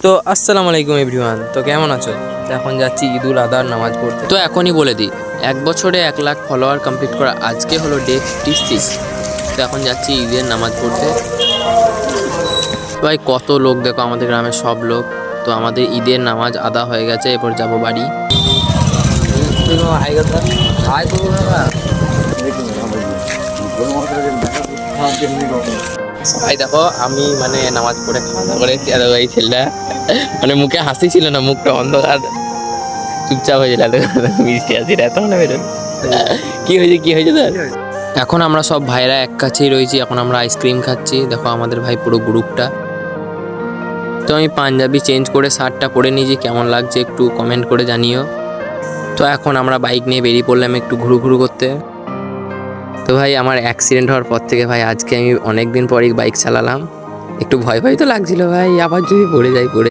তো আসসালামু আলাইকুম এভরিওয়ান। তো কেমন আছো? তো এখন যাচ্ছি ঈদুল আদার নামাজ পড়তে। তো এখনই বলে দিই, 1 বছরে 1 লাখ ফলোয়ার কমপ্লিট করা আজকে হলো ডে 56। তো এখন যাচ্ছি ঈদের নামাজ পড়তে। ভাই কত লোক দেখো, আমাদের গ্রামের সব লোক। তো আমাদের ঈদের নামাজ আদা হয়ে গেছে, এরপর যাব বাড়ি। ভাই দেখো, আমি মানে নামাজ পড়ে খাওয়া দাওয়া করেছি, আর ভাই ছেলেটা মানে মুখে হাসি ছিল না, মুখটা অন্ধকার চুপচাপ হয়ে গেল। মিষ্টি হাসিটা এত না বেরোন। কি হয়েছে তার? এখন আমরা সব ভাইরা এক কাছেই রয়েছি, এখন আমরা আইসক্রিম খাচ্ছি। দেখো আমাদের ভাই পুরো গ্রুপটা। তো আমি পাঞ্জাবি চেঞ্জ করে শার্টটা পরে নিয়েছি, কেমন লাগছে একটু কমেন্ট করে জানিও। তো এখন আমরা বাইক নিয়ে বেরিয়ে পড়লাম একটু ঘুরু করতে। তো ভাই আমার অ্যাক্সিডেন্ট হওয়ার পর থেকে ভাই আজকে আমি অনেক দিন পরই বাইক চালালাম। একটু ভয় তো লাগছিল ভাই, আবার যদি পড়ে যাই।